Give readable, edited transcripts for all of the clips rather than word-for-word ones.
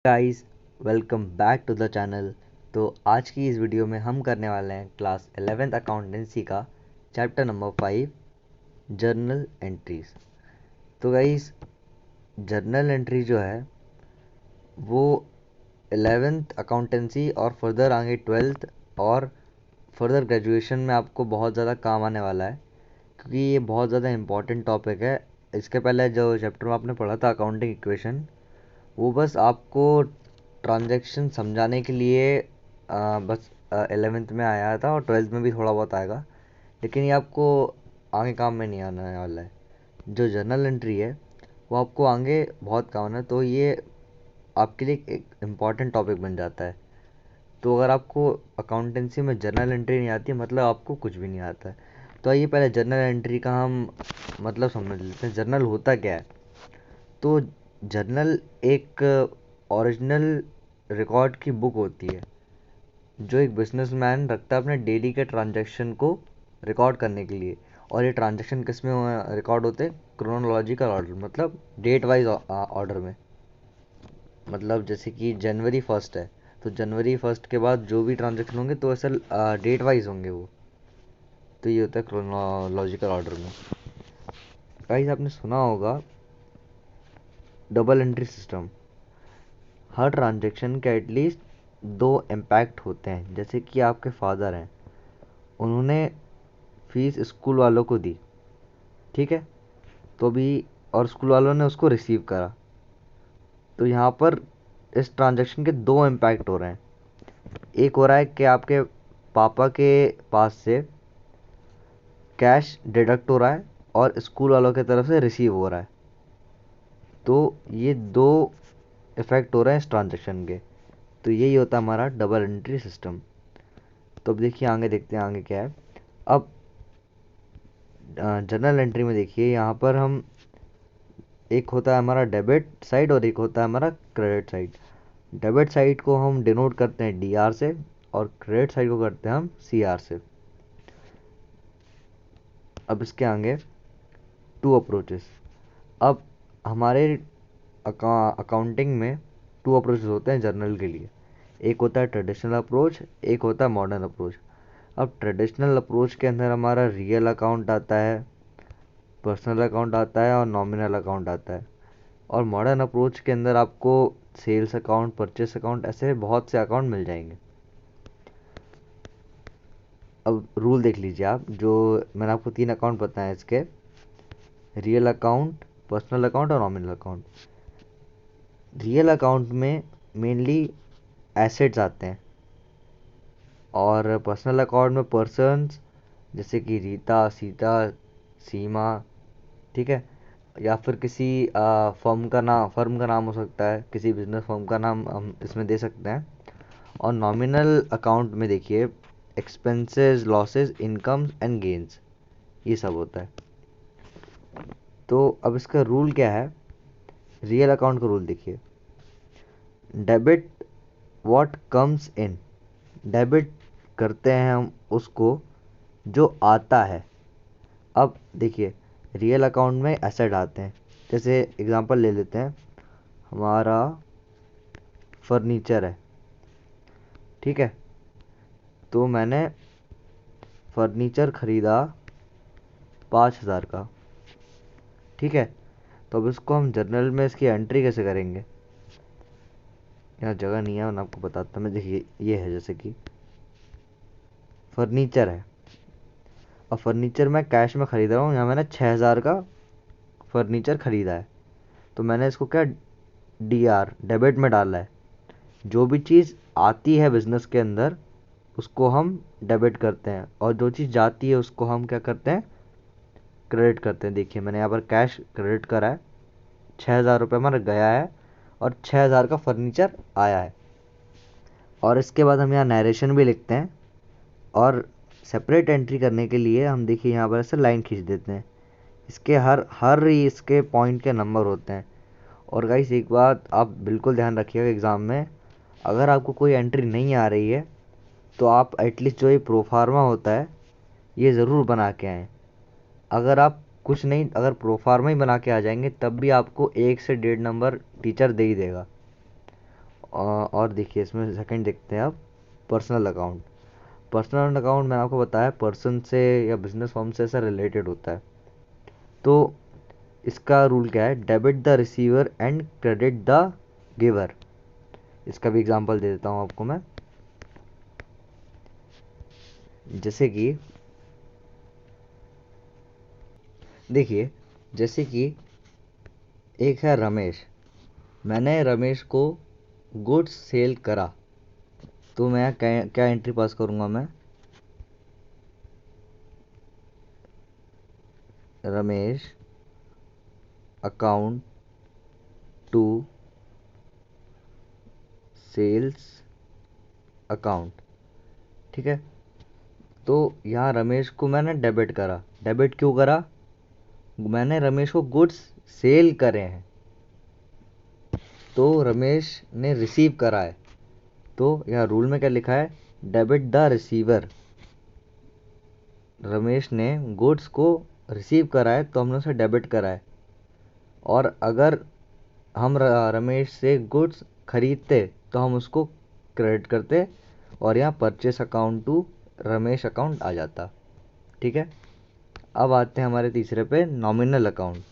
Guys, welcome back to the channel. तो आज की इस वीडियो में हम करने वाले हैं क्लास 11th अकाउंटेंसी का चैप्टर नंबर 5, जर्नल एंट्रीज। तो गाइस, जर्नल एंट्री जो है वो 11th अकाउंटेंसी और फर्दर आगे 12th और फर्दर ग्रेजुएशन में आपको बहुत ज़्यादा काम आने वाला है, क्योंकि ये बहुत ज़्यादा इम्पॉर्टेंट टॉपिक है। इसके पहले जो चैप्टर में आपने पढ़ा था अकाउंटिंग इक्वेशन, वो बस आपको ट्रांजैक्शन समझाने के लिए बस 11th में आया था और 12th में भी थोड़ा बहुत आएगा, लेकिन ये आपको आगे काम में नहीं आने वाला है। जो जर्नल एंट्री है वो आपको आगे बहुत काम आना है, तो ये आपके लिए एक इम्पॉर्टेंट टॉपिक बन जाता है। तो अगर आपको अकाउंटेंसी में जर्नल एंट्री नहीं आती है, मतलब आपको कुछ भी नहीं आता है। तो आइए पहले जर्नल एंट्री का हम मतलब समझ लेते हैं, जर्नल होता क्या है। तो जर्नल एक ओरिजिनल रिकॉर्ड की बुक होती है जो एक बिजनेसमैन रखता है अपने डेली के ट्रांजैक्शन को रिकॉर्ड करने के लिए। और ये ट्रांजैक्शन किस में रिकॉर्ड होते हैं? क्रोनोलॉजिकल ऑर्डर, मतलब डेट वाइज ऑर्डर में। मतलब जैसे कि जनवरी फर्स्ट है, तो जनवरी फर्स्ट के बाद जो भी ट्रांजैक्शन होंगे तो ऐसा डेट वाइज होंगे वो। तो ये होता है क्रोनोलॉजिकल ऑर्डर में। गाइस, आपने सुना होगा डबल एंट्री सिस्टम। हर ट्रांजैक्शन के एटलीस्ट दो इम्पैक्ट होते हैं। जैसे कि आपके फादर हैं, उन्होंने फीस स्कूल वालों को दी, ठीक है, तो भी और स्कूल वालों ने उसको रिसीव करा। तो यहाँ पर इस ट्रांजैक्शन के दो इम्पैक्ट हो रहे हैं। एक हो रहा है कि आपके पापा के पास से कैश डिडक्ट हो रहा है और स्कूल वालों की तरफ से रिसीव हो रहा है। तो ये दो इफेक्ट हो रहे हैं इस ट्रांजैक्शन के। तो यही होता है हमारा डबल एंट्री सिस्टम। तो अब देखिए, आगे देखते हैं आगे क्या है। अब जर्नल एंट्री में देखिए, यहाँ पर हम एक होता है हमारा डेबिट साइड और एक होता है हमारा क्रेडिट साइड। डेबिट साइड को हम डिनोट करते हैं डी आर से और क्रेडिट साइड को करते हैं हम सी आर से। अब इसके आगे टू अप्रोचेस। अब हमारे अकाउंटिंग में टू अप्रोचेस होते हैं जर्नल के लिए। एक होता है ट्रेडिशनल अप्रोच, एक होता है मॉडर्न अप्रोच। अब ट्रेडिशनल अप्रोच के अंदर हमारा रियल अकाउंट आता है, पर्सनल अकाउंट आता है और नॉमिनल अकाउंट आता है। और मॉडर्न अप्रोच के अंदर आपको सेल्स अकाउंट, परचेस अकाउंट, ऐसे बहुत से अकाउंट मिल जाएंगे। अब रूल देख लीजिए आप, जो मैंने आपको तीन अकाउंट बताए इसके, रियल अकाउंट, पर्सनल अकाउंट और नॉमिनल अकाउंट। रियल अकाउंट में मेनली एसेट्स आते हैं और पर्सनल अकाउंट में पर्सन्स, जैसे कि रीता, सीता, सीमा, ठीक है, या फिर किसी फर्म का नाम हो सकता है, किसी बिजनेस फर्म का नाम हम इसमें दे सकते हैं। और नॉमिनल अकाउंट में देखिए expenses, losses, incomes and gains, ये सब होता है। तो अब इसका रूल क्या है? रियल अकाउंट का रूल देखिए, debit what comes in. Debit करते हैं हम उसको जो आता है। अब देखिए, रियल अकाउंट में एसेट आते हैं। जैसे एग्जांपल ले लेते हैं, हमारा फर्नीचर है, ठीक है, तो मैंने फर्नीचर ख़रीदा 5,000 का, ठीक है। तो अब इसको हम जर्नल में इसकी एंट्री कैसे करेंगे? यहाँ जगह नहीं है, मैं आपको बताता। मैं देखिए, ये है जैसे कि फर्नीचर है और फर्नीचर मैं कैश में ख़रीद रहा हूँ। यहाँ मैंने 6,000 का फर्नीचर ख़रीदा है, तो मैंने इसको क्या, डी आर, डेबिट में डाला है। जो भी चीज़ आती है बिजनेस के अंदर उसको हम डेबिट करते हैं, और जो चीज़ जाती है उसको हम क्या करते हैं, क्रेडिट करते हैं। देखिए, मैंने यहाँ पर कैश क्रेडिट करा है, 6,000 रुपये हमारा गया है और 6,000 का फर्नीचर आया है। और इसके बाद हम यहाँ नरेशन भी लिखते हैं, और सेपरेट एंट्री करने के लिए हम देखिए यहाँ पर ऐसे लाइन खींच देते हैं। इसके हर हर इसके पॉइंट के नंबर होते हैं। और गाइस, एक बात आप बिल्कुल ध्यान रखिएगा, एग्ज़ाम में अगर आपको कोई एंट्री नहीं आ रही है तो आप एटलीस्ट जो ये प्रोफार्मा होता है ये ज़रूर बना के आएँ। अगर आप कुछ नहीं, अगर प्रोफार्मा ही बना के आ जाएंगे तब भी आपको 1 से 1.5 नंबर टीचर दे ही देगा। और देखिए इसमें सेकंड देखते हैं आप, पर्सनल अकाउंट। पर्सनल अकाउंट मैंने आपको बताया पर्सन से या बिजनेस फॉर्म से ऐसा रिलेटेड होता है। तो इसका रूल क्या है, debit the receiver and credit the giver. इसका भी एग्जांपल दे देता हूँ आपको मैं। जैसे कि देखिए, जैसे कि एक है रमेश, मैंने रमेश को गुड्स सेल करा, तो मैं क्या क्या एंट्री पास करूँगा मैं, Ramesh account to sales account. ठीक है, तो यहाँ रमेश को मैंने डेबिट करा। डेबिट क्यों करा, मैंने रमेश को गुड्स सेल करे हैं, तो रमेश ने रिसीव करा है। तो यहाँ रूल में क्या लिखा है, डेबिट द रिसीवर। रमेश ने गुड्स को रिसीव करा है तो हमने उसे डेबिट करा है। और अगर हम रमेश से गुड्स खरीदते तो हम उसको क्रेडिट करते, और यहाँ purchase account to Ramesh account आ जाता। ठीक है, अब आते हैं हमारे तीसरे पे, नॉमिनल अकाउंट।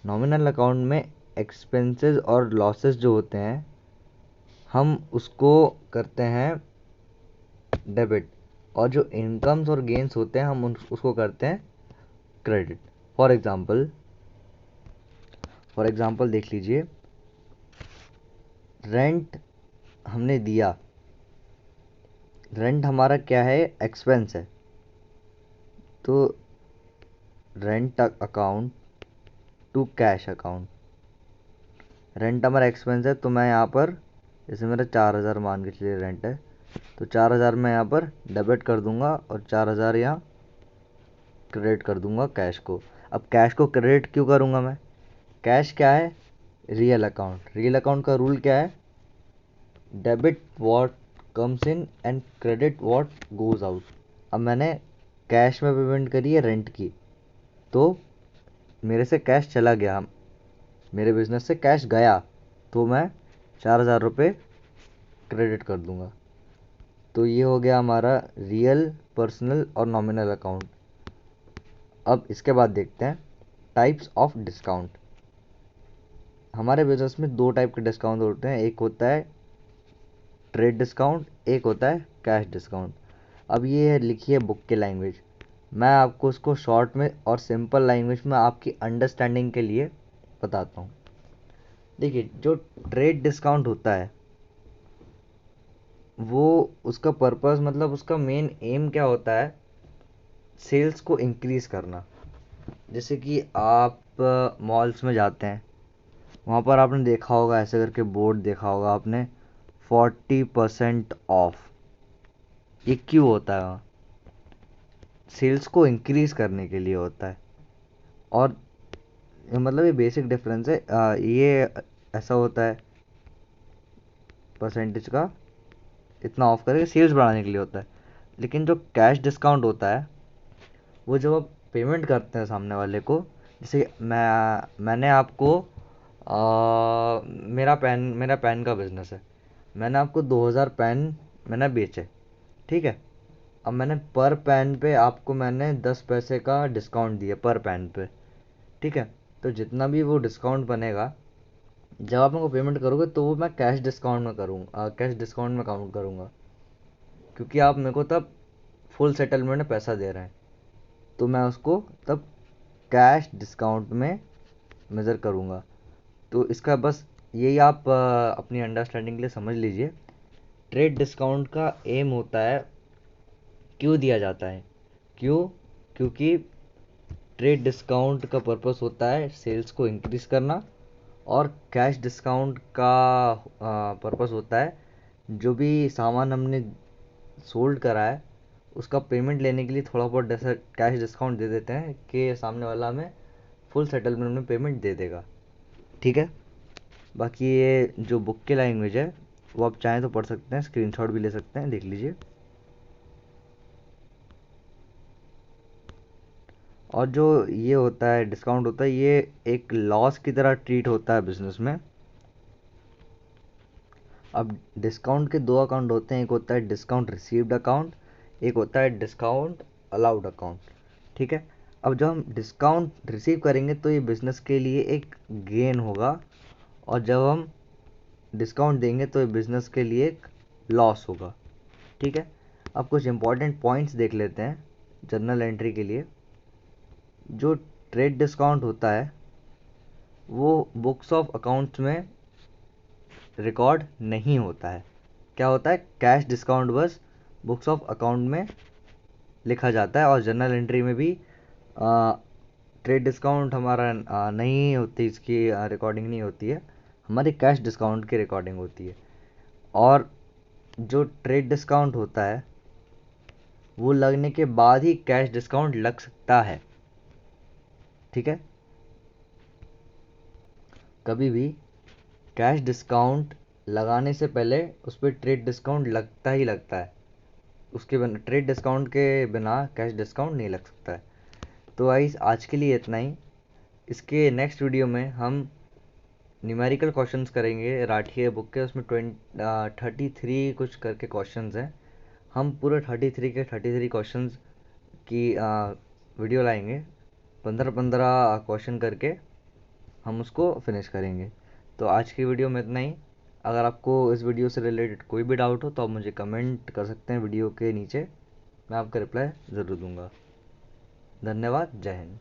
नॉमिनल अकाउंट में एक्सपेंसेस और लॉसेस जो होते हैं हम उसको करते हैं डेबिट, और जो इनकम्स और गेन्स होते हैं हम उसको करते हैं क्रेडिट। फॉर एग्जांपल देख लीजिए, रेंट हमने दिया, रेंट हमारा क्या है, एक्सपेंस है, तो rent account to cash account. Rent हमारा एक्सपेंस है, तो मैं यहाँ पर, जैसे मेरा 4,000 मान के चलिए रेंट है, तो 4,000 मैं यहाँ पर डेबिट कर दूंगा और 4,000 यहाँ क्रेडिट कर दूंगा कैश को। अब कैश को क्रेडिट क्यों करूँगा मैं, कैश क्या है, रियल अकाउंट। रियल अकाउंट का रूल क्या है, debit what comes in and credit what goes out. अब मैंने कैश में पेमेंट करी है रेंट की, तो मेरे से कैश चला गया, मेरे बिजनेस से कैश गया, तो मैं 4,000 रुपये क्रेडिट कर दूंगा। तो ये हो गया हमारा रियल, पर्सनल और नॉमिनल अकाउंट। अब इसके बाद देखते हैं टाइप्स ऑफ डिस्काउंट। हमारे बिजनेस में दो टाइप के डिस्काउंट होते हैं, एक होता है ट्रेड डिस्काउंट, एक होता है कैश डिस्काउंट। अब ये है लिखिए बुक के लैंग्वेज, मैं आपको उसको शॉर्ट में और सिंपल लैंग्वेज में आपकी अंडरस्टैंडिंग के लिए बताता हूँ। देखिए, जो ट्रेड डिस्काउंट होता है वो, उसका पर्पस मतलब उसका मेन एम क्या होता है, सेल्स को इंक्रीज़ करना। जैसे कि आप मॉल्स में जाते हैं, वहाँ पर आपने देखा होगा ऐसे करके बोर्ड देखा होगा आपने, 40% ऑफ। ये क्यों होता है वहाँ, सेल्स को इंक्रीज़ करने के लिए होता है। और मतलब ये बेसिक डिफरेंस है, ये ऐसा होता है परसेंटेज का, इतना ऑफ करके सेल्स बढ़ाने के लिए होता है। लेकिन जो कैश डिस्काउंट होता है वो जब आप पेमेंट करते हैं सामने वाले को, जैसे मैंने आपको मेरा पेन का बिजनेस है, मैंने आपको 2,000 पेन मैंने बेचे। ठीक है, अब मैंने पर पेन पे आपको मैंने 10 पैसे का डिस्काउंट दिया पर पेन पे। ठीक है, तो जितना भी वो डिस्काउंट बनेगा जब आप मेरे को पेमेंट करोगे तो वो मैं कैश डिस्काउंट में करूँगा, कैश डिस्काउंट में काउंट करूँगा, क्योंकि आप मेरे को तब फुल सेटलमेंट में पैसा दे रहे हैं, तो मैं उसको तब कैश डिस्काउंट में मेज़र करूँगा। तो इसका बस यही आप अपनी अंडरस्टैंडिंग के लिए समझ लीजिए, ट्रेड डिस्काउंट का एम होता है, क्यों दिया जाता है, क्यों, क्योंकि ट्रेड डिस्काउंट का पर्पस होता है सेल्स को इंक्रीज़ करना, और कैश डिस्काउंट का पर्पस होता है जो भी सामान हमने सोल्ड करा है उसका पेमेंट लेने के लिए थोड़ा बहुत कैश डिस्काउंट दे देते हैं कि सामने वाला हमें फुल सेटलमेंट में पेमेंट दे देगा। ठीक है, बाकी ये जो बुक की लैंग्वेज है वो आप चाहें तो पढ़ सकते हैं, स्क्रीनशॉट भी ले सकते हैं, देख लीजिए। और जो ये होता है डिस्काउंट होता है, ये एक लॉस की तरह ट्रीट होता है बिजनेस में। अब डिस्काउंट के दो अकाउंट होते हैं, एक होता है डिस्काउंट रिसीव्ड अकाउंट, एक होता है डिस्काउंट अलाउड अकाउंट। ठीक है, अब जब हम डिस्काउंट रिसीव करेंगे तो ये बिजनेस के लिए एक गेन होगा, और जब हम डिस्काउंट देंगे तो ये बिजनेस के लिए एक लॉस होगा। ठीक है, अब कुछ इंपॉर्टेंट पॉइंट्स देख लेते हैं जर्नल एंट्री के लिए। जो ट्रेड डिस्काउंट होता है वो बुक्स ऑफ अकाउंट्स में रिकॉर्ड नहीं होता है। क्या होता है, कैश डिस्काउंट बस बुक्स ऑफ अकाउंट में लिखा जाता है, और जर्नल एंट्री में भी ट्रेड डिस्काउंट हमारा नहीं होती, इसकी रिकॉर्डिंग नहीं होती है, हमारी कैश डिस्काउंट की रिकॉर्डिंग होती है। और जो ट्रेड डिस्काउंट होता है वो लगने के बाद ही कैश डिस्काउंट लग सकता है। ठीक है, कभी भी कैश डिस्काउंट लगाने से पहले उस पर ट्रेड डिस्काउंट लगता ही लगता है, उसके बिना ट्रेड डिस्काउंट के बिना कैश डिस्काउंट नहीं लग सकता है। तो गाइस आज के लिए इतना ही। इसके नेक्स्ट वीडियो में हम न्यूमेरिकल क्वेश्चंस करेंगे राठिए बुक के, उसमें 33 कुछ करके क्वेश्चंस हैं। हम पूरे 33 के 33 क्वेश्चंस की वीडियो लाएंगे, 15-15 क्वेश्चन करके हम उसको फिनिश करेंगे। तो आज की वीडियो में इतना ही। अगर आपको इस वीडियो से रिलेटेड कोई भी डाउट हो तो आप मुझे कमेंट कर सकते हैं वीडियो के नीचे, मैं आपका रिप्लाई ज़रूर दूंगा। धन्यवाद, जय हिंद।